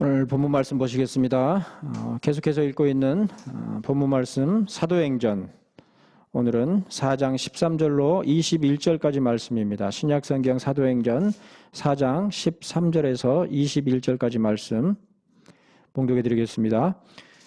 오늘 본문 말씀 보시겠습니다. 계속해서 읽고 있는 본문 말씀 사도행전, 오늘은 4장 13절로 21절까지 말씀입니다. 신약성경 사도행전 4장 13절에서 21절까지 말씀 봉독해 드리겠습니다.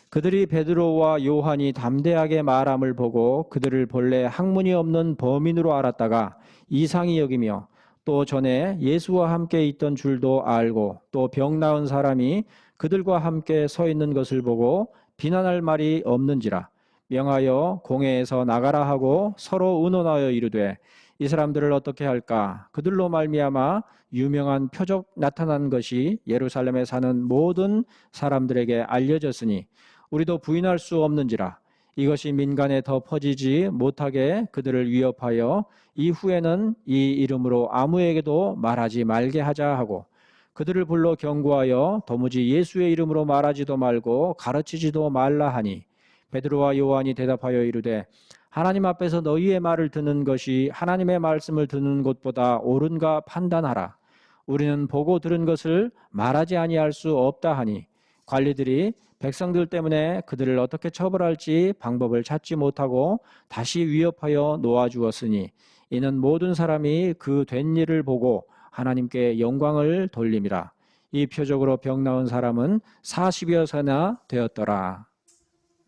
그들이 베드로와 요한이 담대하게 말함을 보고 그들을 본래 학문이 없는 범인으로 알았다가 이상히 여기며 또 전에 예수와 함께 있던 줄도 알고 또 병 나은 사람이 그들과 함께 서 있는 것을 보고 비난할 말이 없는지라 명하여 공회에서 나가라 하고 서로 의논하여 이르되 이 사람들을 어떻게 할까? 그들로 말미암아 유명한 표적 나타난 것이 예루살렘에 사는 모든 사람들에게 알려졌으니 우리도 부인할 수 없는지라. 이것이 민간에 더 퍼지지 못하게 그들을 위협하여 이후에는 이 이름으로 아무에게도 말하지 말게 하자 하고 그들을 불러 경고하여 도무지 예수의 이름으로 말하지도 말고 가르치지도 말라 하니 베드로와 요한이 대답하여 이르되 하나님 앞에서 너희의 말을 듣는 것이 하나님의 말씀을 듣는 것보다 옳은가 판단하라. 우리는 보고 들은 것을 말하지 아니할 수 없다 하니 관리들이 백성들 때문에 그들을 어떻게 처벌할지 방법을 찾지 못하고 다시 위협하여 놓아주었으니 이는 모든 사람이 그 된 일을 보고 하나님께 영광을 돌림이라. 이 표적으로 병 나은 사람은 40여서나 되었더라.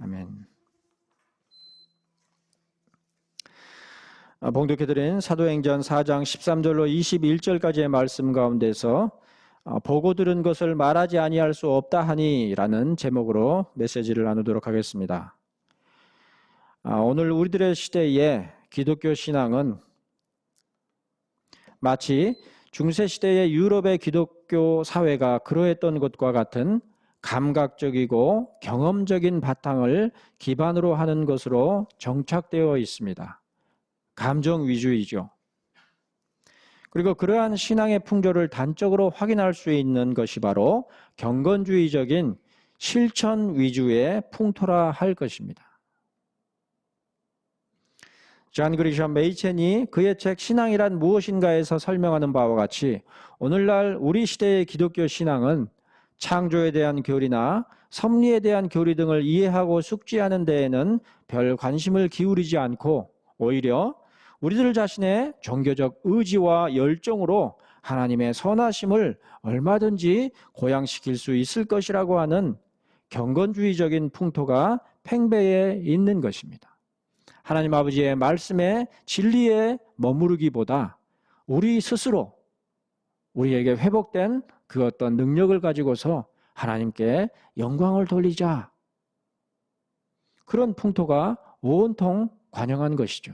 아멘. 봉독해드린 사도행전 4장 13절로 21절까지의 말씀 가운데서 보고 들은 것을 말하지 아니할 수 없다 하니 라는 제목으로 메시지를 나누도록 하겠습니다. 오늘 우리들의 시대에 기독교 신앙은 마치 중세시대의 유럽의 기독교 사회가 그러했던 것과 같은 감각적이고 경험적인 바탕을 기반으로 하는 것으로 정착되어 있습니다. 감정 위주이죠. 그리고 그러한 신앙의 풍조를 단적으로 확인할 수 있는 것이 바로 경건주의적인 실천 위주의 풍토라 할 것입니다. 존 그리션 메이첸이 그의 책 신앙이란 무엇인가에서 설명하는 바와 같이 오늘날 우리 시대의 기독교 신앙은 창조에 대한 교리나 섭리에 대한 교리 등을 이해하고 숙지하는 데에는 별 관심을 기울이지 않고 오히려 우리들 자신의 종교적 의지와 열정으로 하나님의 선하심을 얼마든지 고양시킬 수 있을 것이라고 하는 경건주의적인 풍토가 팽배해 있는 것입니다. 하나님 아버지의 말씀의 진리에 머무르기보다 우리 스스로 우리에게 회복된 그 어떤 능력을 가지고서 하나님께 영광을 돌리자. 그런 풍토가 온통 관영한 것이죠.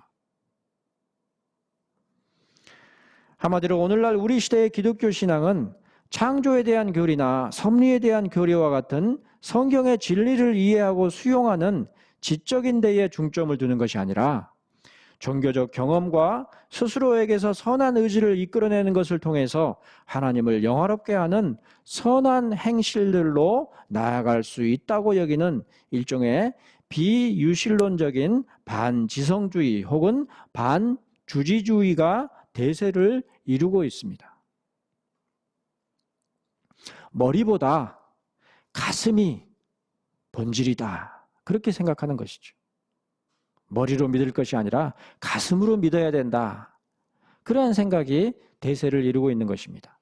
한마디로 오늘날 우리 시대의 기독교 신앙은 창조에 대한 교리나 섭리에 대한 교리와 같은 성경의 진리를 이해하고 수용하는 지적인 데에 중점을 두는 것이 아니라 종교적 경험과 스스로에게서 선한 의지를 이끌어내는 것을 통해서 하나님을 영화롭게 하는 선한 행실들로 나아갈 수 있다고 여기는 일종의 비유실론적인 반지성주의 혹은 반주지주의가 대세를 이루고 있습니다. 머리보다 가슴이 본질이다. 그렇게 생각하는 것이죠. 머리로 믿을 것이 아니라 가슴으로 믿어야 된다. 그러한 생각이 대세를 이루고 있는 것입니다.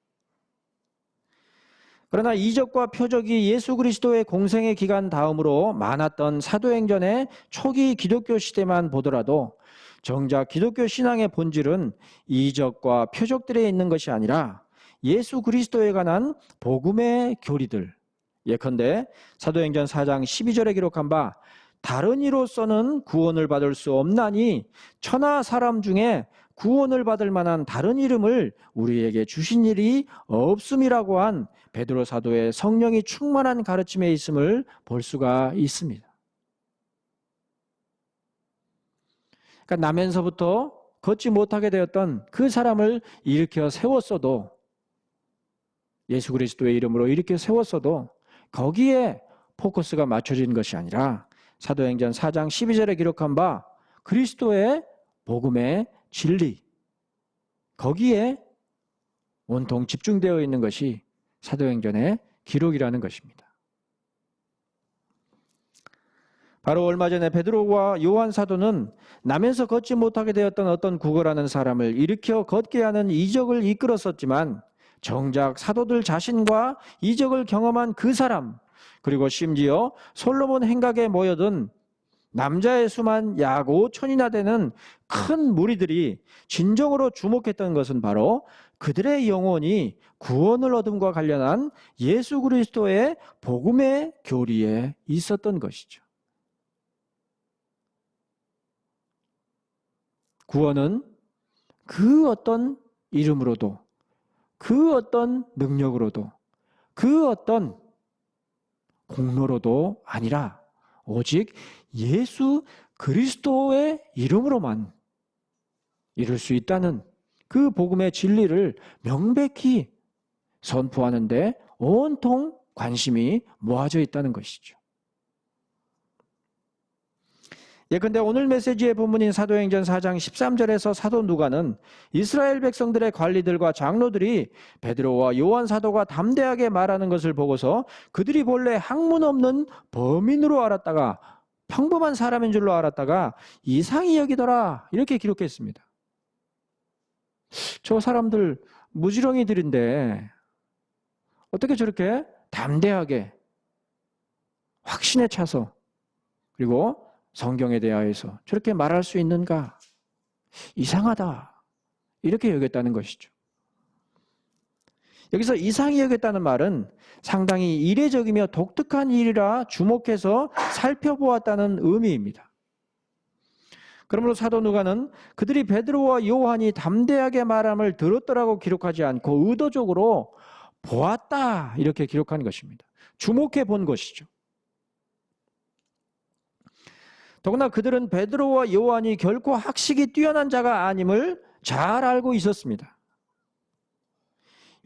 그러나 이적과 표적이 예수 그리스도의 공생의 기간 다음으로 많았던 사도행전의 초기 기독교 시대만 보더라도 정작 기독교 신앙의 본질은 이적과 표적들에 있는 것이 아니라 예수 그리스도에 관한 복음의 교리들, 예컨대 사도행전 4장 12절에 기록한 바 다른 이로서는 구원을 받을 수 없나니 천하 사람 중에 구원을 받을 만한 다른 이름을 우리에게 주신 일이 없음이라고 한 베드로 사도의 성령이 충만한 가르침에 있음을 볼 수가 있습니다. 그러니까 나면서부터 걷지 못하게 되었던 그 사람을 일으켜 세웠어도 예수 그리스도의 이름으로 일으켜 세웠어도 거기에 포커스가 맞춰진 것이 아니라 사도행전 4장 12절에 기록한 바 그리스도의 복음의 진리, 거기에 온통 집중되어 있는 것이 사도행전의 기록이라는 것입니다. 바로 얼마 전에 베드로와 요한 사도는 나면서 걷지 못하게 되었던 어떤 구거라는 사람을 일으켜 걷게 하는 이적을 이끌었었지만 정작 사도들 자신과 이적을 경험한 그 사람, 그리고 심지어 솔로몬 행각에 모여든 남자의 수만 약 5천이나 되는 큰 무리들이 진정으로 주목했던 것은 바로 그들의 영혼이 구원을 얻음과 관련한 예수 그리스도의 복음의 교리에 있었던 것이죠. 구원은 그 어떤 이름으로도, 그 어떤 능력으로도, 그 어떤 공로로도 아니라 오직 예수 그리스도의 이름으로만 이룰 수 있다는 그 복음의 진리를 명백히 선포하는 데 온통 관심이 모아져 있다는 것이죠. 예컨대 오늘 메시지의 본문인 사도행전 4장 13절에서 사도 누가는 이스라엘 백성들의 관리들과 장로들이 베드로와 요한 사도가 담대하게 말하는 것을 보고서 그들이 본래 학문 없는 범인으로 알았다가 평범한 사람인 줄로 알았다가 이상히 여기더라 이렇게 기록했습니다. 저 사람들 무지렁이들인데 어떻게 저렇게 담대하게 확신에 차서 그리고 성경에 대하여서 저렇게 말할 수 있는가? 이상하다. 이렇게 여겼다는 것이죠. 여기서 이상히 여겼다는 말은 상당히 이례적이며 독특한 일이라 주목해서 살펴보았다는 의미입니다. 그러므로 사도 누가는 그들이 베드로와 요한이 담대하게 말함을 들었더라고 기록하지 않고 의도적으로 보았다 이렇게 기록한 것입니다. 주목해 본 것이죠. 더구나 그들은 베드로와 요한이 결코 학식이 뛰어난 자가 아님을 잘 알고 있었습니다.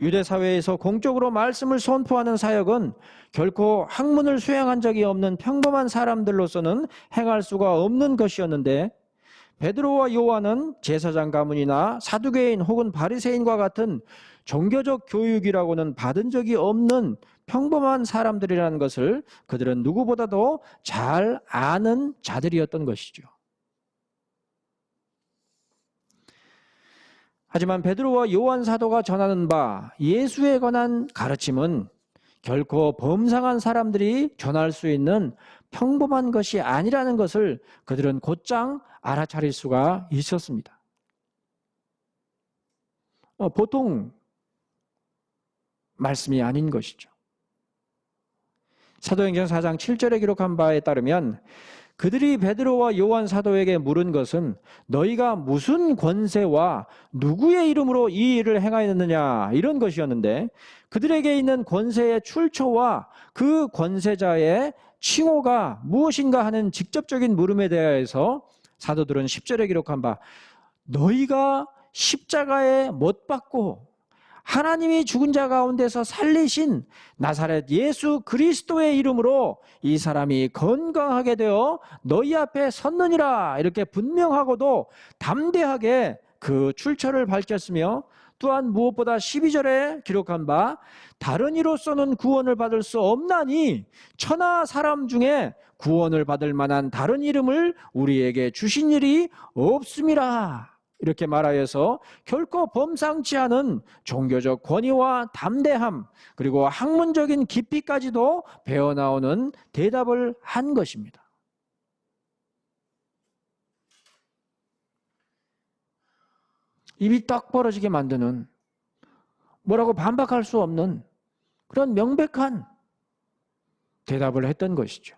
유대 사회에서 공적으로 말씀을 선포하는 사역은 결코 학문을 수행한 적이 없는 평범한 사람들로서는 행할 수가 없는 것이었는데 베드로와 요한은 제사장 가문이나 사두개인 혹은 바리새인과 같은 종교적 교육이라고는 받은 적이 없는 평범한 사람들이라는 것을 그들은 누구보다도 잘 아는 자들이었던 것이죠. 하지만 베드로와 요한 사도가 전하는 바 예수에 관한 가르침은 결코 범상한 사람들이 전할 수 있는 평범한 것이 아니라는 것을 그들은 곧장 알아차릴 수가 있었습니다. 보통 말씀이 아닌 것이죠. 사도행전 4장 7절에 기록한 바에 따르면 그들이 베드로와 요한 사도에게 물은 것은 너희가 무슨 권세와 누구의 이름으로 이 일을 행하였느냐 이런 것이었는데 그들에게 있는 권세의 출처와 그 권세자의 칭호가 무엇인가 하는 직접적인 물음에 대하여서 사도들은 10절에 기록한 바 너희가 십자가에 못 박고 하나님이 죽은 자 가운데서 살리신 나사렛 예수 그리스도의 이름으로 이 사람이 건강하게 되어 너희 앞에 섰느니라 이렇게 분명하고도 담대하게 그 출처를 밝혔으며 또한 무엇보다 12절에 기록한 바 다른 이로서는 구원을 받을 수 없나니 천하 사람 중에 구원을 받을 만한 다른 이름을 우리에게 주신 일이 없음이라 이렇게 말하여서 결코 범상치 않은 종교적 권위와 담대함 그리고 학문적인 깊이까지도 배어나오는 대답을 한 것입니다. 입이 딱 벌어지게 만드는 뭐라고 반박할 수 없는 그런 명백한 대답을 했던 것이죠.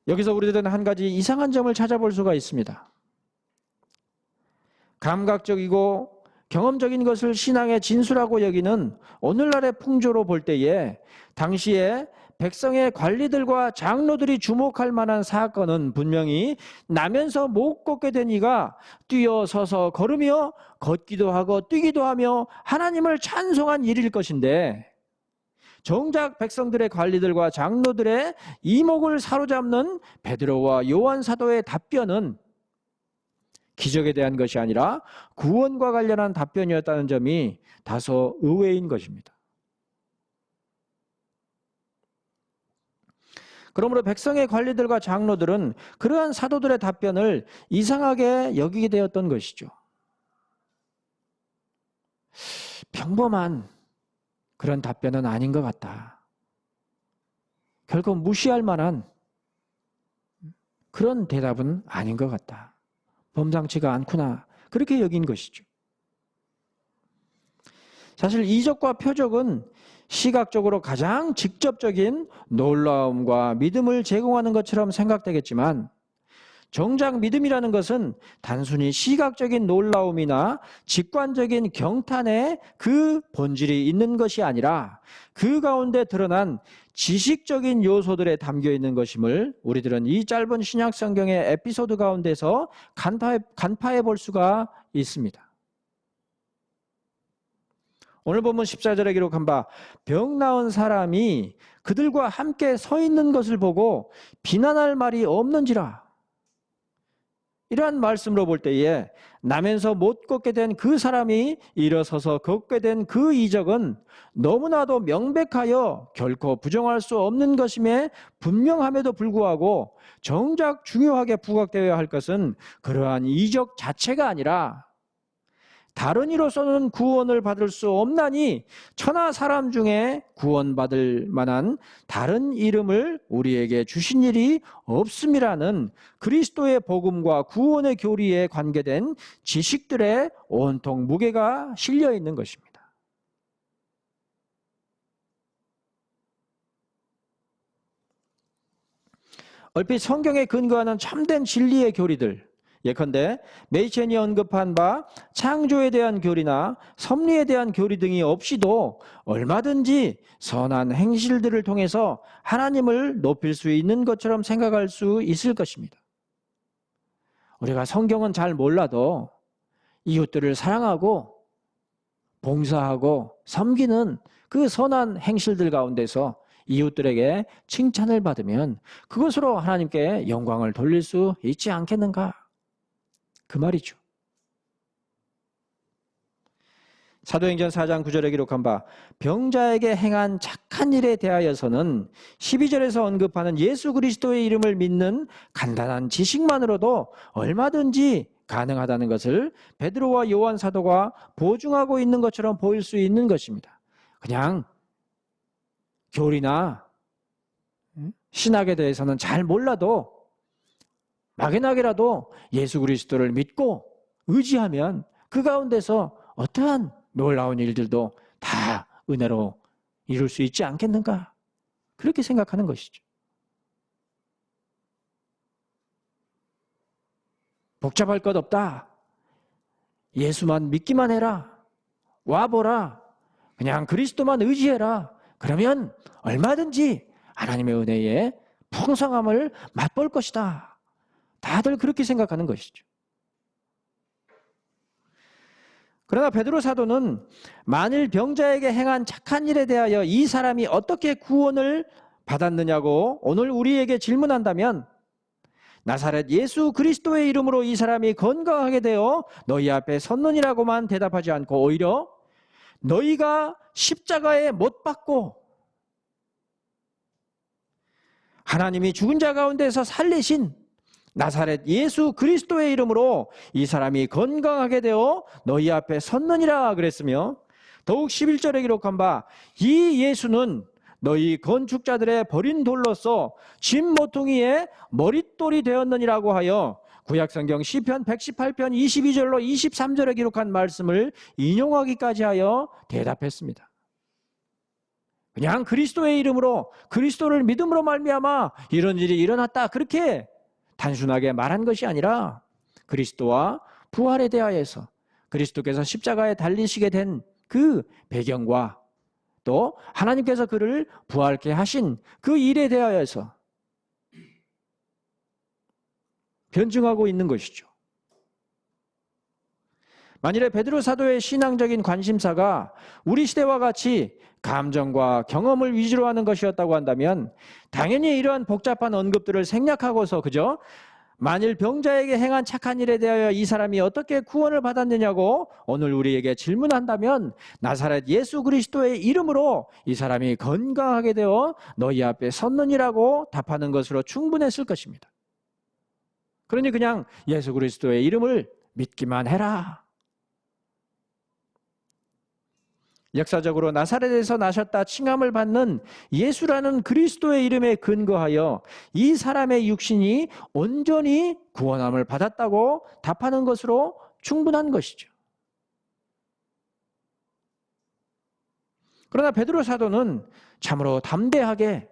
여기서 우리들은 한 가지 이상한 점을 찾아볼 수가 있습니다. 감각적이고 경험적인 것을 신앙의 진수라고 여기는 오늘날의 풍조로 볼 때에 당시에 백성의 관리들과 장로들이 주목할 만한 사건은 분명히 나면서 못 걷게 된 이가 뛰어서서 걸으며 걷기도 하고 뛰기도 하며 하나님을 찬송한 일일 것인데 정작 백성들의 관리들과 장로들의 이목을 사로잡는 베드로와 요한 사도의 답변은 기적에 대한 것이 아니라 구원과 관련한 답변이었다는 점이 다소 의외인 것입니다. 그러므로 백성의 관리들과 장로들은 그러한 사도들의 답변을 이상하게 여기게 되었던 것이죠. 평범한 그런 답변은 아닌 것 같다. 결코 무시할 만한 그런 대답은 아닌 것 같다. 범상치가 않구나. 그렇게 여긴 것이죠. 사실 이적과 표적은 시각적으로 가장 직접적인 놀라움과 믿음을 제공하는 것처럼 생각되겠지만 정작 믿음이라는 것은 단순히 시각적인 놀라움이나 직관적인 경탄에 그 본질이 있는 것이 아니라 그 가운데 드러난 지식적인 요소들에 담겨 있는 것임을 우리들은 이 짧은 신약 성경의 에피소드 가운데서 간파해 볼 수가 있습니다. 오늘 본문 14절에 기록한 바 병 나은 사람이 그들과 함께 서 있는 것을 보고 비난할 말이 없는지라. 이러한 말씀으로 볼 때에 나면서 못 걷게 된 그 사람이 일어서서 걷게 된 그 이적은 너무나도 명백하여 결코 부정할 수 없는 것임에 분명함에도 불구하고 정작 중요하게 부각되어야 할 것은 그러한 이적 자체가 아니라 다른 이로서는 구원을 받을 수 없나니 천하 사람 중에 구원받을 만한 다른 이름을 우리에게 주신 일이 없음이라는 그리스도의 복음과 구원의 교리에 관계된 지식들의 온통 무게가 실려 있는 것입니다. 얼핏 성경에 근거하는 참된 진리의 교리들, 예컨대 메이첸이 언급한 바 창조에 대한 교리나 섭리에 대한 교리 등이 없이도 얼마든지 선한 행실들을 통해서 하나님을 높일 수 있는 것처럼 생각할 수 있을 것입니다. 우리가 성경은 잘 몰라도 이웃들을 사랑하고 봉사하고 섬기는 그 선한 행실들 가운데서 이웃들에게 칭찬을 받으면 그것으로 하나님께 영광을 돌릴 수 있지 않겠는가? 그 말이죠. 사도행전 4장 9절에 기록한 바 병자에게 행한 착한 일에 대하여서는 12절에서 언급하는 예수 그리스도의 이름을 믿는 간단한 지식만으로도 얼마든지 가능하다는 것을 베드로와 요한 사도가 보증하고 있는 것처럼 보일 수 있는 것입니다. 그냥 교리나 신학에 대해서는 잘 몰라도 막연하게라도 예수 그리스도를 믿고 의지하면 그 가운데서 어떠한 놀라운 일들도 다 은혜로 이룰 수 있지 않겠는가? 그렇게 생각하는 것이죠. 복잡할 것 없다. 예수만 믿기만 해라. 와보라. 그냥 그리스도만 의지해라. 그러면 얼마든지 하나님의 은혜에 풍성함을 맛볼 것이다. 다들 그렇게 생각하는 것이죠. 그러나 베드로 사도는 만일 병자에게 행한 착한 일에 대하여 이 사람이 어떻게 구원을 받았느냐고 오늘 우리에게 질문한다면 나사렛 예수 그리스도의 이름으로 이 사람이 건강하게 되어 너희 앞에 섰느니라고만 대답하지 않고 오히려 너희가 십자가에 못 박고 하나님이 죽은 자 가운데서 살리신 나사렛 예수 그리스도의 이름으로 이 사람이 건강하게 되어 너희 앞에 섰느니라 그랬으며 더욱 11절에 기록한 바 이 예수는 너희 건축자들의 버린 돌로서 집 모퉁이의 머릿돌이 되었느니라고 하여 구약성경 시편 118편 22절로 23절에 기록한 말씀을 인용하기까지 하여 대답했습니다. 그냥 그리스도의 이름으로 그리스도를 믿음으로 말미암아 이런 일이 일어났다 그렇게 단순하게 말한 것이 아니라 그리스도와 부활에 대하여서 그리스도께서 십자가에 달리시게 된 그 배경과 또 하나님께서 그를 부활케 하신 그 일에 대하여서 변증하고 있는 것이죠. 만일에 베드로 사도의 신앙적인 관심사가 우리 시대와 같이 감정과 경험을 위주로 하는 것이었다고 한다면 당연히 이러한 복잡한 언급들을 생략하고서 그저 만일 병자에게 행한 착한 일에 대하여 이 사람이 어떻게 구원을 받았느냐고 오늘 우리에게 질문한다면 나사렛 예수 그리스도의 이름으로 이 사람이 건강하게 되어 너희 앞에 섰느니라고 답하는 것으로 충분했을 것입니다. 그러니 그냥 예수 그리스도의 이름을 믿기만 해라. 역사적으로 나사렛에서 나셨다 칭함을 받는 예수라는 그리스도의 이름에 근거하여 이 사람의 육신이 온전히 구원함을 받았다고 답하는 것으로 충분한 것이죠. 그러나 베드로 사도는 참으로 담대하게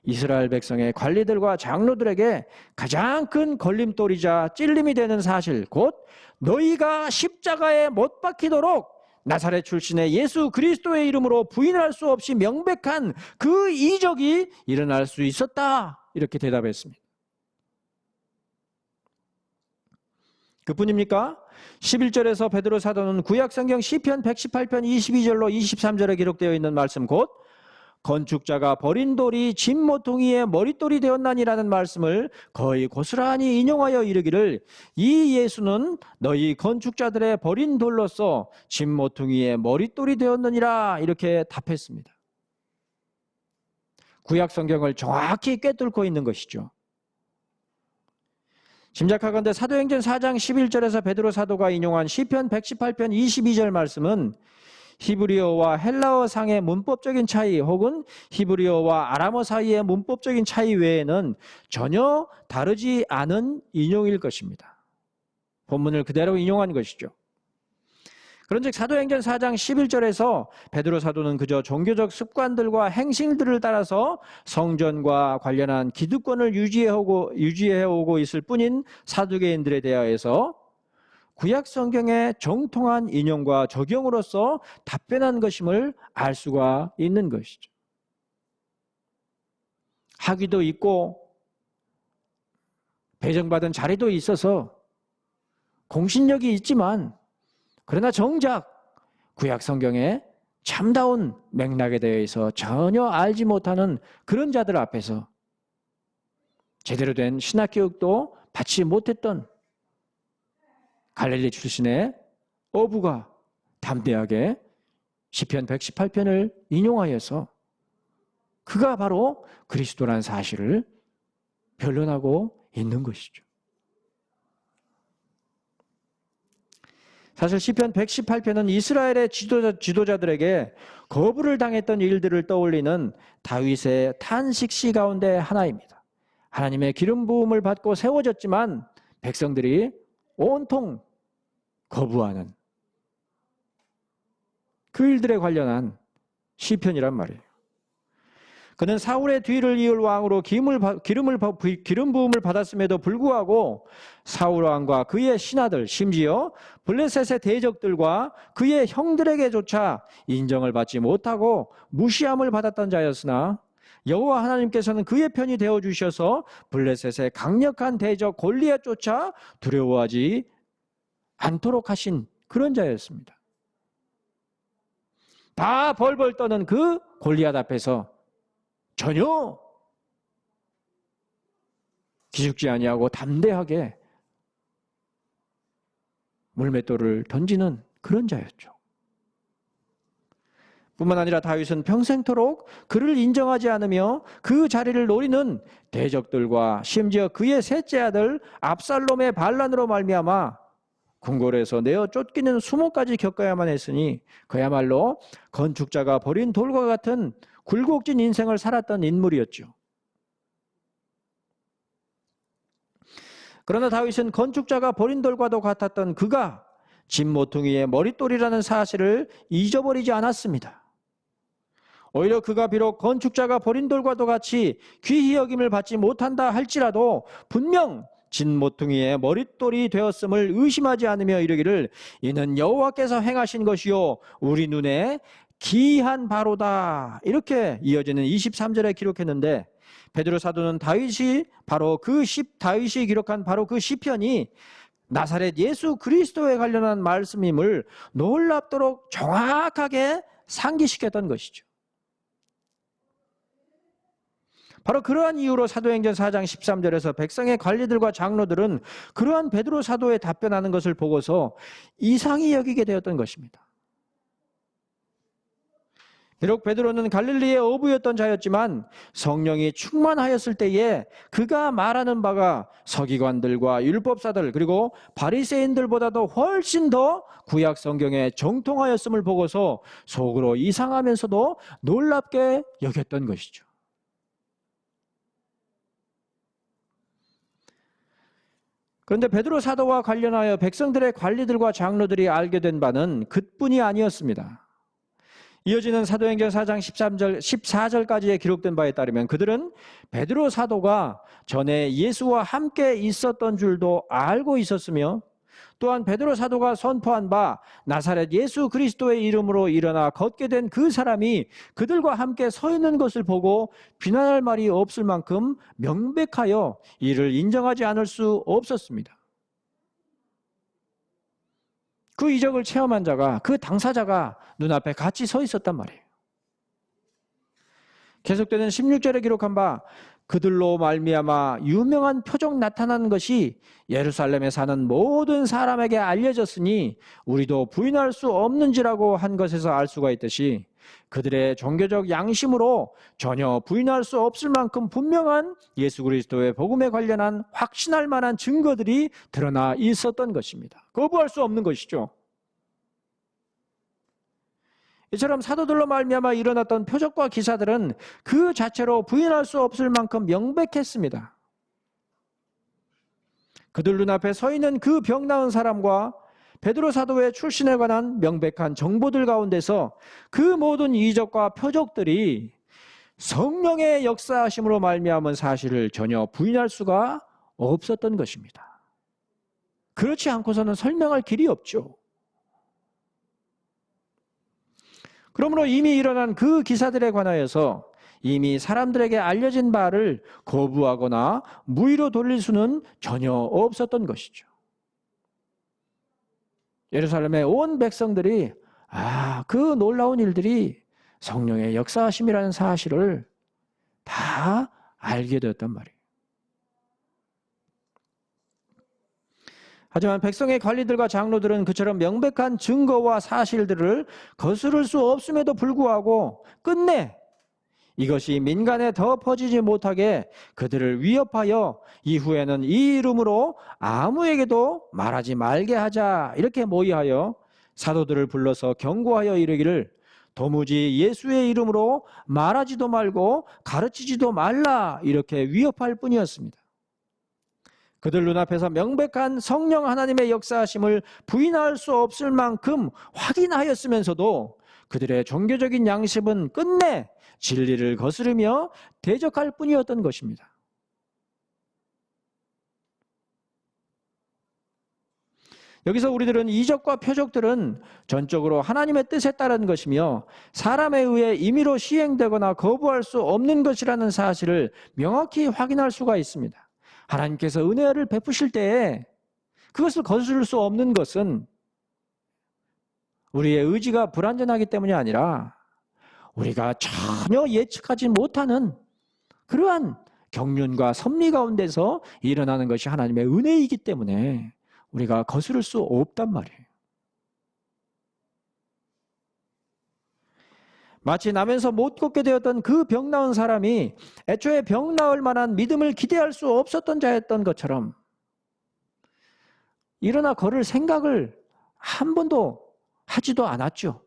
이스라엘 백성의 관리들과 장로들에게 가장 큰 걸림돌이자 찔림이 되는 사실, 곧 너희가 십자가에 못 박히도록 나사렛 출신의 예수 그리스도의 이름으로 부인할 수 없이 명백한 그 이적이 일어날 수 있었다, 이렇게 대답했습니다. 그뿐입니까? 11절에서 베드로 사도는 구약성경 시편 118편 22절로 23절에 기록되어 있는 말씀, 곧 건축자가 버린 돌이 집 모퉁이의 머릿돌이 되었나니라는 말씀을 거의 고스란히 인용하여 이르기를 이 예수는 너희 건축자들의 버린 돌로서 집 모퉁이의 머릿돌이 되었느니라, 이렇게 답했습니다. 구약 성경을 정확히 꿰뚫고 있는 것이죠. 짐작하건대 사도행전 4장 11절에서 베드로 사도가 인용한 시편 118편 22절 말씀은 히브리어와 헬라어 상의 문법적인 차이 혹은 히브리어와 아람어 사이의 문법적인 차이 외에는 전혀 다르지 않은 인용일 것입니다. 본문을 그대로 인용한 것이죠. 그런즉 사도행전 4장 11절에서 베드로 사도는 그저 종교적 습관들과 행실들을 따라서 성전과 관련한 기득권을 유지해오고 있을 뿐인 사두개인들에 대하여서 구약 성경의 정통한 인용과 적용으로서 답변한 것임을 알 수가 있는 것이죠. 학위도 있고 배정받은 자리도 있어서 공신력이 있지만, 그러나 정작 구약 성경의 참다운 맥락에 대해서 전혀 알지 못하는 그런 자들 앞에서 제대로 된 신학교육도 받지 못했던 갈릴리 출신의 어부가 담대하게 시편 118편을 인용하여서 그가 바로 그리스도라는 사실을 변론하고 있는 것이죠. 사실 시편 118편은 이스라엘의 지도자들에게 거부를 당했던 일들을 떠올리는 다윗의 탄식시 가운데 하나입니다. 하나님의 기름 부음을 받고 세워졌지만 백성들이 온통 거부하는 그 일들에 관련한 시편이란 말이에요. 그는 사울의 뒤를 이을 왕으로 기름 부음을 받았음에도 불구하고 사울 왕과 그의 신하들, 심지어 블레셋의 대적들과 그의 형들에게조차 인정을 받지 못하고 무시함을 받았던 자였으나 여호와 하나님께서는 그의 편이 되어주셔서 블레셋의 강력한 대적 골리앗조차 두려워하지 않도록 하신 그런 자였습니다. 다 벌벌 떠는 그 골리앗 앞에서 전혀 기죽지 아니하고 담대하게 물맷돌을 던지는 그런 자였죠. 뿐만 아니라 다윗은 평생토록 그를 인정하지 않으며 그 자리를 노리는 대적들과 심지어 그의 셋째 아들 압살롬의 반란으로 말미암아 궁궐에서 내어 쫓기는 수모까지 겪어야만 했으니 그야말로 건축자가 버린 돌과 같은 굴곡진 인생을 살았던 인물이었죠. 그러나 다윗은 건축자가 버린 돌과도 같았던 그가 집 모퉁이의 머릿돌이라는 사실을 잊어버리지 않았습니다. 오히려 그가 비록 건축자가 버린 돌과도 같이 귀히 여김을 받지 못한다 할지라도 분명 집 모퉁이의 머릿돌이 되었음을 의심하지 않으며 이르기를 이는 여호와께서 행하신 것이요 우리 눈에 기이한 바로다, 이렇게 이어지는 23절에 기록했는데, 베드로 사도는 다윗이 기록한 바로 그 시편이 나사렛 예수 그리스도에 관련한 말씀임을 놀랍도록 정확하게 상기시켰던 것이죠. 바로 그러한 이유로 사도행전 4장 13절에서 백성의 관리들과 장로들은 그러한 베드로 사도의 답변하는 것을 보고서 이상히 여기게 되었던 것입니다. 비록 베드로는 갈릴리의 어부였던 자였지만 성령이 충만하였을 때에 그가 말하는 바가 서기관들과 율법사들 그리고 바리새인들보다도 훨씬 더 구약 성경에 정통하였음을 보고서 속으로 이상하면서도 놀랍게 여겼던 것이죠. 그런데 베드로 사도와 관련하여 백성들의 관리들과 장로들이 알게 된 바는 그뿐이 아니었습니다. 이어지는 사도행전 4장 14절까지에 기록된 바에 따르면 그들은 베드로 사도가 전에 예수와 함께 있었던 줄도 알고 있었으며 또한 베드로 사도가 선포한 바 나사렛 예수 그리스도의 이름으로 일어나 걷게 된 그 사람이 그들과 함께 서 있는 것을 보고 비난할 말이 없을 만큼 명백하여 이를 인정하지 않을 수 없었습니다. 그 이적을 체험한 자가, 그 당사자가 눈앞에 같이 서 있었단 말이에요. 계속되는 16절에 기록한 바 그들로 말미암아 유명한 표적 나타난 것이 예루살렘에 사는 모든 사람에게 알려졌으니 우리도 부인할 수 없는지라고 한 것에서 알 수가 있듯이 그들의 종교적 양심으로 전혀 부인할 수 없을 만큼 분명한 예수 그리스도의 복음에 관련한 확신할 만한 증거들이 드러나 있었던 것입니다. 거부할 수 없는 것이죠. 이처럼 사도들로 말미암아 일어났던 표적과 기사들은 그 자체로 부인할 수 없을 만큼 명백했습니다. 그들 눈앞에 서 있는 그 병 나은 사람과 베드로 사도의 출신에 관한 명백한 정보들 가운데서 그 모든 이적과 표적들이 성령의 역사하심으로 말미암은 사실을 전혀 부인할 수가 없었던 것입니다. 그렇지 않고서는 설명할 길이 없죠. 그러므로 이미 일어난 그 기사들에 관하여서 이미 사람들에게 알려진 바를 거부하거나 무의로 돌릴 수는 전혀 없었던 것이죠. 예루살렘의 온 백성들이 그 놀라운 일들이 성령의 역사하심이라는 사실을 다 알게 되었단 말이에요. 하지만 백성의 관리들과 장로들은 그처럼 명백한 증거와 사실들을 거스를 수 없음에도 불구하고 끝내 이것이 민간에 더 퍼지지 못하게 그들을 위협하여 이후에는 이 이름으로 아무에게도 말하지 말게 하자 이렇게 모의하여 사도들을 불러서 경고하여 이르기를 도무지 예수의 이름으로 말하지도 말고 가르치지도 말라 이렇게 위협할 뿐이었습니다. 그들 눈앞에서 명백한 성령 하나님의 역사하심을 부인할 수 없을 만큼 확인하였으면서도 그들의 종교적인 양심은 끝내 진리를 거스르며 대적할 뿐이었던 것입니다. 여기서 우리들은 이적과 표적들은 전적으로 하나님의 뜻에 따른 것이며 사람에 의해 임의로 시행되거나 거부할 수 없는 것이라는 사실을 명확히 확인할 수가 있습니다. 하나님께서 은혜를 베푸실 때에 그것을 거스를 수 없는 것은 우리의 의지가 불완전하기 때문이 아니라 우리가 전혀 예측하지 못하는 그러한 경륜과 섭리 가운데서 일어나는 것이 하나님의 은혜이기 때문에 우리가 거스를 수 없단 말이에요. 마치 나면서 못 걷게 되었던 그 병 나은 사람이 애초에 병 나을 만한 믿음을 기대할 수 없었던 자였던 것처럼 일어나 걸을 생각을 한 번도 하지도 않았죠.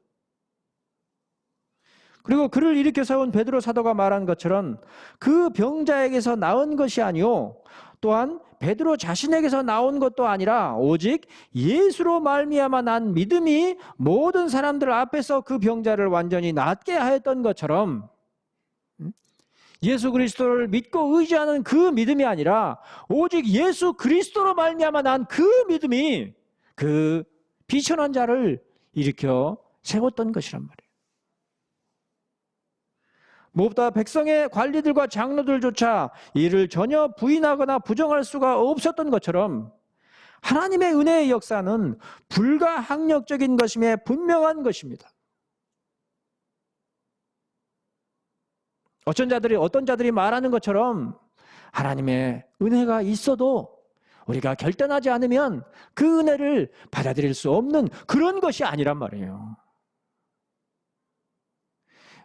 그리고 그를 일으켜 세운 베드로 사도가 말한 것처럼 그 병자에게서 나은 것이 아니요 또한 베드로 자신에게서 나온 것도 아니라 오직 예수로 말미암아 난 믿음이 모든 사람들 앞에서 그 병자를 완전히 낫게 하였던 것처럼 예수 그리스도를 믿고 의지하는 그 믿음이 아니라 오직 예수 그리스도로 말미암아 난 그 믿음이 그 비천한 자를 일으켜 세웠던 것이란 말이에요. 무엇보다 백성의 관리들과 장로들조차 이를 전혀 부인하거나 부정할 수가 없었던 것처럼 하나님의 은혜의 역사는 불가항력적인 것임에 분명한 것입니다. 어떤 자들이 말하는 것처럼 하나님의 은혜가 있어도 우리가 결단하지 않으면 그 은혜를 받아들일 수 없는 그런 것이 아니란 말이에요.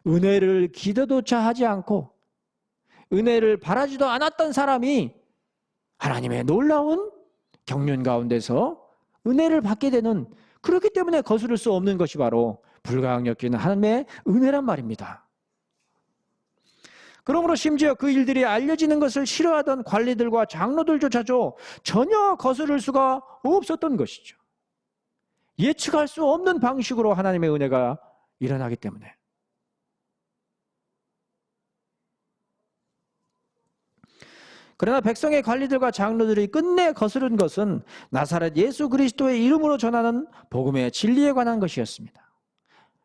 은혜를 기도조차 하지 않고 은혜를 바라지도 않았던 사람이 하나님의 놀라운 경륜 가운데서 은혜를 받게 되는, 그렇기 때문에 거스를 수 없는 것이 바로 불가항력인 하나님의 은혜란 말입니다. 그러므로 심지어 그 일들이 알려지는 것을 싫어하던 관리들과 장로들조차도 전혀 거스를 수가 없었던 것이죠. 예측할 수 없는 방식으로 하나님의 은혜가 일어나기 때문에. 그러나 백성의 관리들과 장로들이 끝내 거스른 것은 나사렛 예수 그리스도의 이름으로 전하는 복음의 진리에 관한 것이었습니다.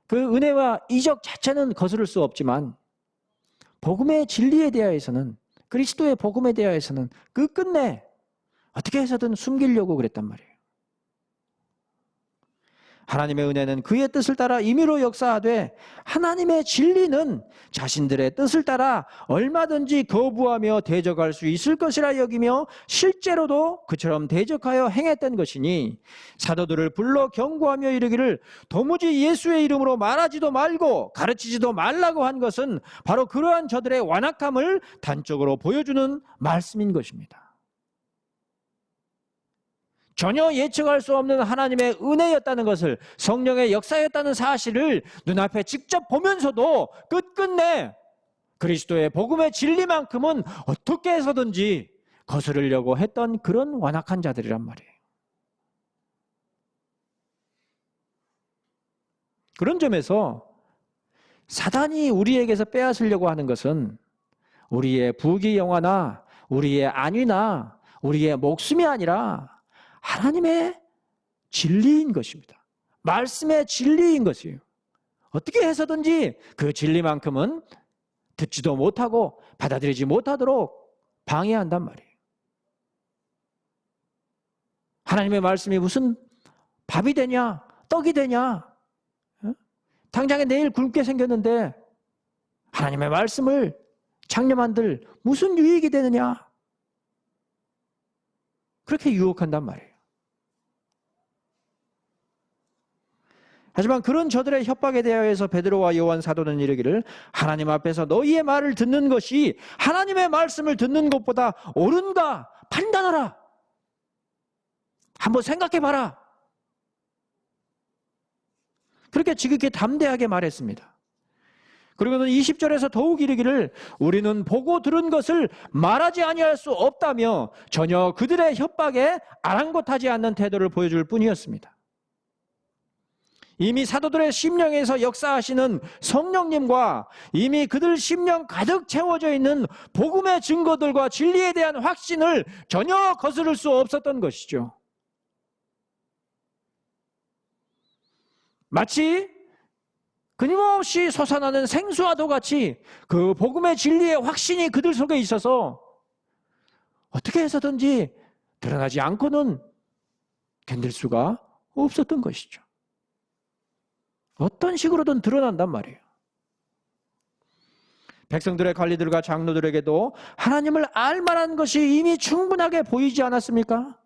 그 은혜와 이적 자체는 거스를 수 없지만 복음의 진리에 대하여서는, 그리스도의 복음에 대하여서는 그 끝내 어떻게 해서든 숨기려고 그랬단 말이에요. 하나님의 은혜는 그의 뜻을 따라 임의로 역사하되 하나님의 진리는 자신들의 뜻을 따라 얼마든지 거부하며 대적할 수 있을 것이라 여기며 실제로도 그처럼 대적하여 행했던 것이니, 사도들을 불러 경고하며 이르기를 도무지 예수의 이름으로 말하지도 말고 가르치지도 말라고 한 것은 바로 그러한 저들의 완악함을 단적으로 보여주는 말씀인 것입니다. 전혀 예측할 수 없는 하나님의 은혜였다는 것을, 성령의 역사였다는 사실을 눈앞에 직접 보면서도 끝끝내 그리스도의 복음의 진리만큼은 어떻게 해서든지 거스르려고 했던 그런 완악한 자들이란 말이에요. 그런 점에서 사단이 우리에게서 빼앗으려고 하는 것은 우리의 부귀영화나 우리의 안위나 우리의 목숨이 아니라 하나님의 진리인 것입니다. 말씀의 진리인 것이에요. 어떻게 해서든지 그 진리만큼은 듣지도 못하고 받아들이지 못하도록 방해한단 말이에요. 하나님의 말씀이 무슨 밥이 되냐, 떡이 되냐, 당장에 내일 굶게 생겼는데 하나님의 말씀을 장려만들 무슨 유익이 되느냐, 그렇게 유혹한단 말이에요. 하지만 그런 저들의 협박에 대하여서 베드로와 요한 사도는 이르기를 하나님 앞에서 너희의 말을 듣는 것이 하나님의 말씀을 듣는 것보다 옳은가 판단하라. 한번 생각해봐라. 그렇게 지극히 담대하게 말했습니다. 그리고는 20절에서 더욱 이르기를 우리는 보고 들은 것을 말하지 아니할 수 없다며 전혀 그들의 협박에 아랑곳하지 않는 태도를 보여줄 뿐이었습니다. 이미 사도들의 심령에서 역사하시는 성령님과 이미 그들 심령 가득 채워져 있는 복음의 증거들과 진리에 대한 확신을 전혀 거스를 수 없었던 것이죠. 마치 끊임없이 솟아나는 생수와도 같이 그 복음의 진리의 확신이 그들 속에 있어서 어떻게 해서든지 드러나지 않고는 견딜 수가 없었던 것이죠. 어떤 식으로든 드러난단 말이에요. 백성들의 관리들과 장로들에게도 하나님을 알 만한 것이 이미 충분하게 보이지 않았습니까?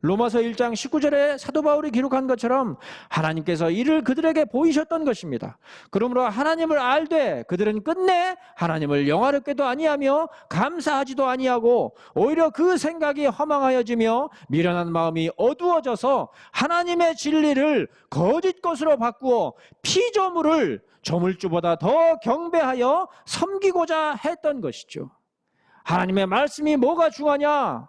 로마서 1장 19절에 사도 바울이 기록한 것처럼 하나님께서 이를 그들에게 보이셨던 것입니다. 그러므로 하나님을 알되 그들은 끝내 하나님을 영화롭게도 아니하며 감사하지도 아니하고 오히려 그 생각이 허망하여지며 미련한 마음이 어두워져서 하나님의 진리를 거짓 것으로 바꾸어 피조물을 조물주보다 더 경배하여 섬기고자 했던 것이죠. 하나님의 말씀이 뭐가 중요하냐?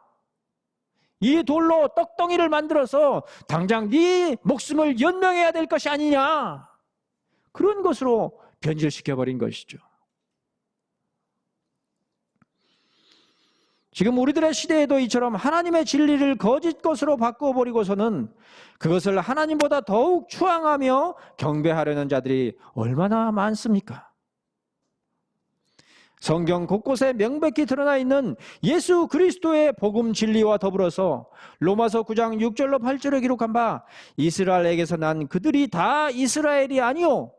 이 돌로 떡덩이를 만들어서 당장 네 목숨을 연명해야 될 것이 아니냐, 그런 것으로 변질시켜버린 것이죠. 지금 우리들의 시대에도 이처럼 하나님의 진리를 거짓 것으로 바꿔버리고서는 그것을 하나님보다 더욱 추앙하며 경배하려는 자들이 얼마나 많습니까? 성경 곳곳에 명백히 드러나 있는 예수 그리스도의 복음 진리와 더불어서 로마서 9장 6절로 8절에 기록한 바 이스라엘에게서 난 그들이 다 이스라엘이 아니요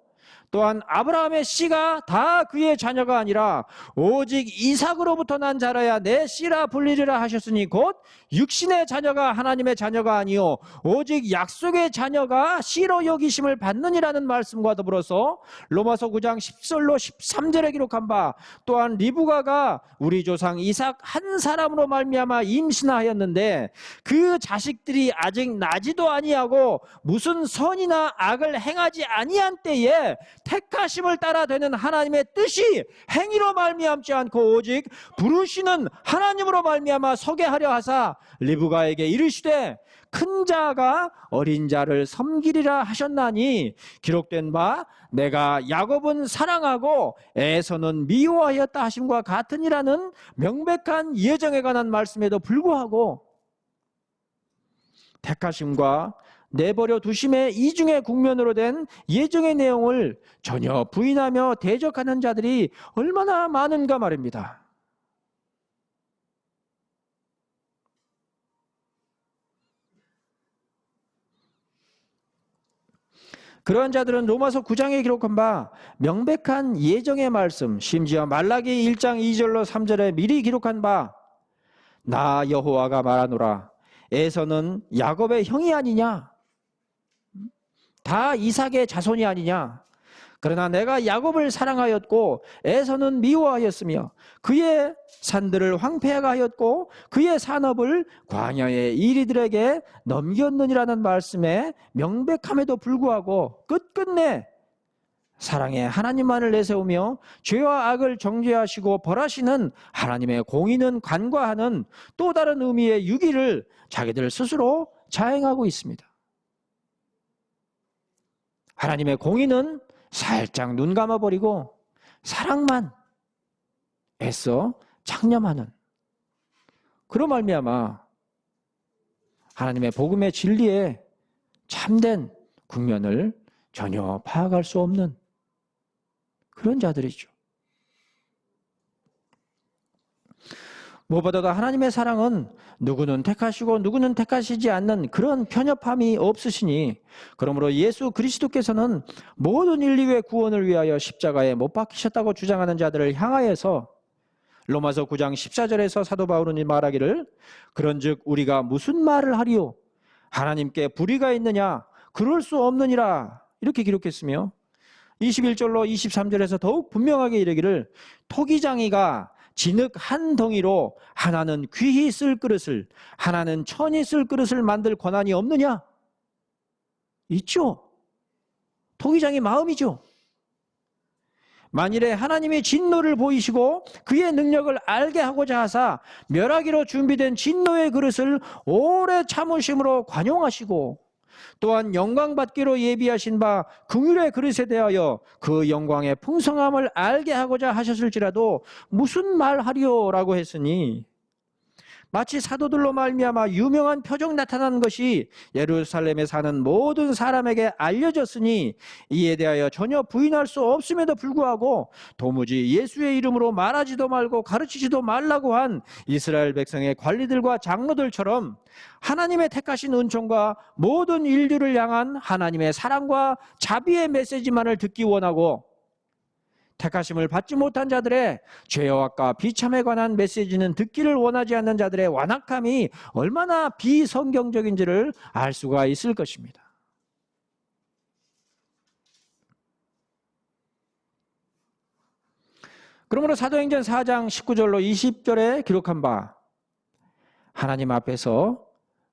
또한 아브라함의 씨가 다 그의 자녀가 아니라 오직 이삭으로부터 난 자라야 내 씨라 불리리라 하셨으니 곧 육신의 자녀가 하나님의 자녀가 아니요 오직 약속의 자녀가 씨로 여기심을 받느니라는 말씀과 더불어서 로마서 9장 10절로 13절에 기록한 바 또한 리브가가 우리 조상 이삭 한 사람으로 말미암아 임신하였는데 그 자식들이 아직 나지도 아니하고 무슨 선이나 악을 행하지 아니한 때에 택하심을 따라 되는 하나님의 뜻이 행위로 말미암지 않고 오직 부르시는 하나님으로 말미암아 서게 하려 하사 리브가에게 이르시되 큰 자가 어린 자를 섬기리라 하셨나니 기록된 바 내가 야곱은 사랑하고 에서는 미워하였다 하심과 같으니라는 명백한 예정에 관한 말씀에도 불구하고 택하심과 내버려 두심의 이중의 국면으로 된 예정의 내용을 전혀 부인하며 대적하는 자들이 얼마나 많은가 말입니다. 그러한 자들은 로마서 9장에 기록한 바 명백한 예정의 말씀, 심지어 말라기 1장 2절로 3절에 미리 기록한 바 나 여호와가 말하노라 에서는 야곱의 형이 아니냐, 다 이삭의 자손이 아니냐. 그러나 내가 야곱을 사랑하였고 에서는 미워하였으며 그의 산들을 황폐하게 하였고 그의 산업을 광야의 이리들에게 넘겼느니라는 말씀에 명백함에도 불구하고 끝끝내 사랑의 하나님만을 내세우며 죄와 악을 정죄하시고 벌하시는 하나님의 공의는 간과하는 또 다른 의미의 유기를 자기들 스스로 자행하고 있습니다. 하나님의 공의는 살짝 눈 감아버리고 사랑만 애써 창념하는, 그로 말미암아 하나님의 복음의 진리에 참된 국면을 전혀 파악할 수 없는 그런 자들이죠. 무엇보다도 하나님의 사랑은 누구는 택하시고 누구는 택하시지 않는 그런 편협함이 없으시니 그러므로 예수 그리스도께서는 모든 인류의 구원을 위하여 십자가에 못 박히셨다고 주장하는 자들을 향하여서 로마서 9장 14절에서 사도 바울은 말하기를 그런즉 우리가 무슨 말을 하리요 하나님께 불의가 있느냐 그럴 수 없느니라 이렇게 기록했으며 21절로 23절에서 더욱 분명하게 이르기를 토기장이가 진흙 한 덩이로 하나는 귀히 쓸 그릇을 하나는 천히 쓸 그릇을 만들 권한이 없느냐? 있죠. 토기장의 마음이죠. 만일에 하나님이 진노를 보이시고 그의 능력을 알게 하고자 하사 멸하기로 준비된 진노의 그릇을 오래 참으심으로 관용하시고 또한 영광받기로 예비하신 바 긍휼의 그릇에 대하여 그 영광의 풍성함을 알게 하고자 하셨을지라도 무슨 말하리오라고 했으니 마치 사도들로 말미암아 유명한 표적 나타난 것이 예루살렘에 사는 모든 사람에게 알려졌으니 이에 대하여 전혀 부인할 수 없음에도 불구하고 도무지 예수의 이름으로 말하지도 말고 가르치지도 말라고 한 이스라엘 백성의 관리들과 장로들처럼 하나님의 택하신 은총과 모든 인류를 향한 하나님의 사랑과 자비의 메시지만을 듣기 원하고 택하심을 받지 못한 자들의 죄악과 비참에 관한 메시지는 듣기를 원하지 않는 자들의 완악함이 얼마나 비성경적인지를 알 수가 있을 것입니다. 그러므로 사도행전 4장 19절로 20절에 기록한 바 하나님 앞에서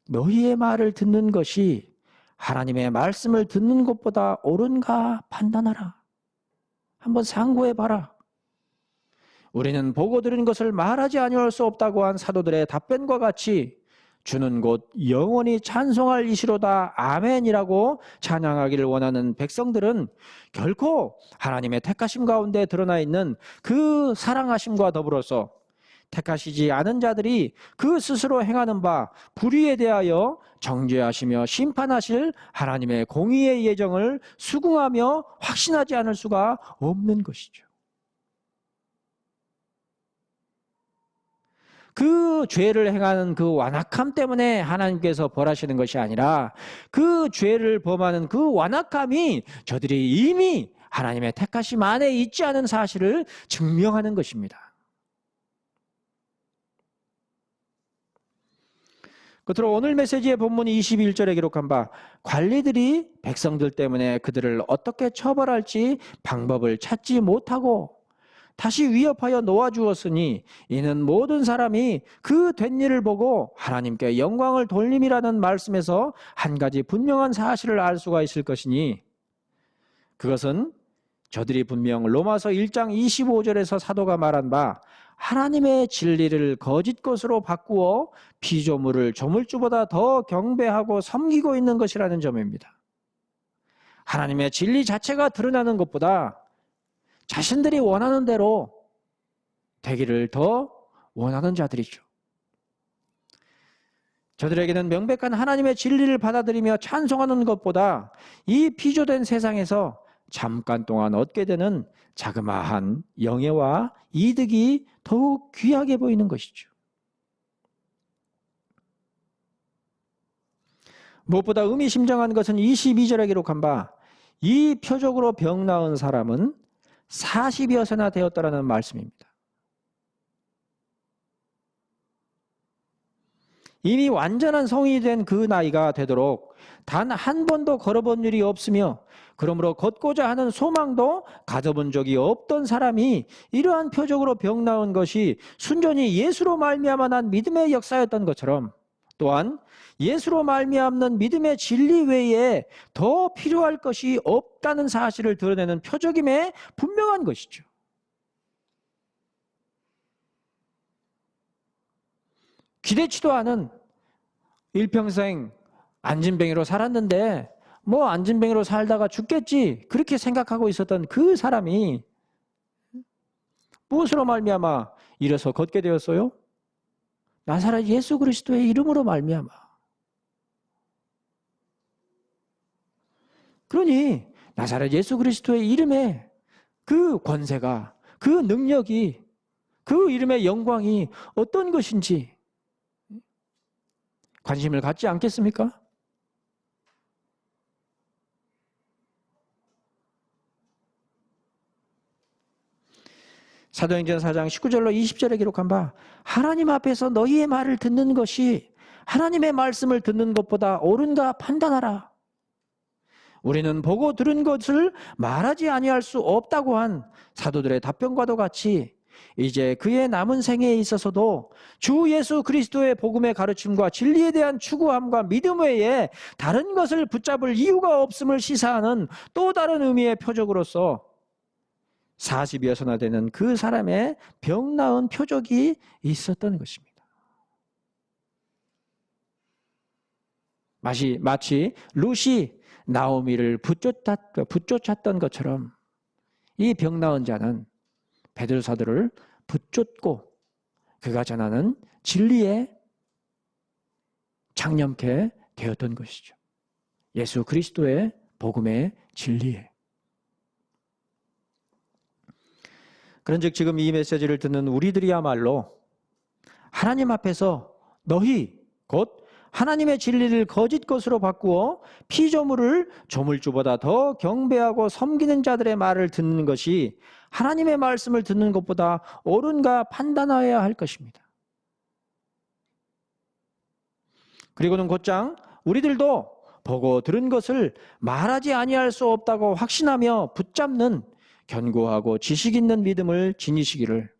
너희의 말을 듣는 것이 하나님의 말씀을 듣는 것보다 옳은가 판단하라. 한번 상고해봐라. 우리는 보고 들은 것을 말하지 아니할 수 없다고 한 사도들의 답변과 같이 주는 곧 영원히 찬송할 이시로다 아멘이라고 찬양하기를 원하는 백성들은 결코 하나님의 택하심 가운데 드러나 있는 그 사랑하심과 더불어서 택하시지 않은 자들이 그 스스로 행하는 바 불의에 대하여 정죄하시며 심판하실 하나님의 공의의 예정을 수긍하며 확신하지 않을 수가 없는 것이죠. 그 죄를 행하는 그 완악함 때문에 하나님께서 벌하시는 것이 아니라 그 죄를 범하는 그 완악함이 저들이 이미 하나님의 택하심 안에 있지 않은 사실을 증명하는 것입니다. 끝으로 오늘 메시지의 본문 21절에 기록한 바 관리들이 백성들 때문에 그들을 어떻게 처벌할지 방법을 찾지 못하고 다시 위협하여 놓아주었으니 이는 모든 사람이 그 된 일을 보고 하나님께 영광을 돌림이라는 말씀에서 한 가지 분명한 사실을 알 수가 있을 것이니 그것은 저들이 분명 로마서 1장 25절에서 사도가 말한 바 하나님의 진리를 거짓 것으로 바꾸어 피조물을 조물주보다 더 경배하고 섬기고 있는 것이라는 점입니다. 하나님의 진리 자체가 드러나는 것보다 자신들이 원하는 대로 되기를 더 원하는 자들이죠. 저들에게는 명백한 하나님의 진리를 받아들이며 찬송하는 것보다 이 피조된 세상에서 잠깐 동안 얻게 되는 자그마한 영예와 이득이 더욱 귀하게 보이는 것이죠. 무엇보다 의미심장한 것은 22절에 기록한 바 이 표적으로 병 나은 사람은 40여세나 되었다라는 말씀입니다. 이미 완전한 성인이 된 그 나이가 되도록 단 한 번도 걸어본 일이 없으며 그러므로 걷고자 하는 소망도 가져본 적이 없던 사람이 이러한 표적으로 병 나은 것이 순전히 예수로 말미암아 난 믿음의 역사였던 것처럼 또한 예수로 말미암는 믿음의 진리 외에 더 필요할 것이 없다는 사실을 드러내는 표적임에 분명한 것이죠. 기대치도 않은 일평생 안진뱅이로 살았는데 뭐 안진뱅이로 살다가 죽겠지 그렇게 생각하고 있었던 그 사람이 무엇으로 말미암아 일어서 걷게 되었어요? 나사렛 예수 그리스도의 이름으로 말미암아. 그러니 나사렛 예수 그리스도의 이름에 그 권세가, 그 능력이, 그 이름의 영광이 어떤 것인지 관심을 갖지 않겠습니까? 사도행전 4장 19절로 20절에 기록한 바 하나님 앞에서 너희의 말을 듣는 것이 하나님의 말씀을 듣는 것보다 옳은가 판단하라. 우리는 보고 들은 것을 말하지 아니할 수 없다고 한 사도들의 답변과도 같이 이제 그의 남은 생애에 있어서도 주 예수 그리스도의 복음의 가르침과 진리에 대한 추구함과 믿음 외에 다른 것을 붙잡을 이유가 없음을 시사하는 또 다른 의미의 표적으로서 40여서나 되는 그 사람의 병 나은 표적이 있었던 것입니다. 마치 룻이 나오미를 붙쫓았던 것처럼 이 병 나은 자는 베드로 사도를 붙쫓고 그가 전하는 진리에 장념케 되었던 것이죠. 예수 그리스도의 복음의 진리에. 그런즉 지금 이 메시지를 듣는 우리들이야말로 하나님 앞에서 너희 곧 하나님의 진리를 거짓 것으로 바꾸어 피조물을 조물주보다 더 경배하고 섬기는 자들의 말을 듣는 것이 하나님의 말씀을 듣는 것보다 옳은가 판단하여야 할 것입니다. 그리고는 곧장 우리들도 보고 들은 것을 말하지 아니할 수 없다고 확신하며 붙잡는 견고하고 지식 있는 믿음을 지니시기를.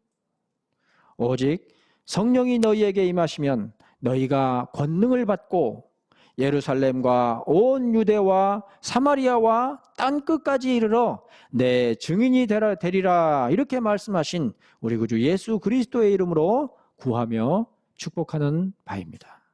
오직 성령이 너희에게 임하시면 너희가 권능을 받고 예루살렘과 온 유대와 사마리아와 땅 끝까지 이르러 내 증인이 되리라 이렇게 말씀하신 우리 구주 예수 그리스도의 이름으로 구하며 축복하는 바입니다.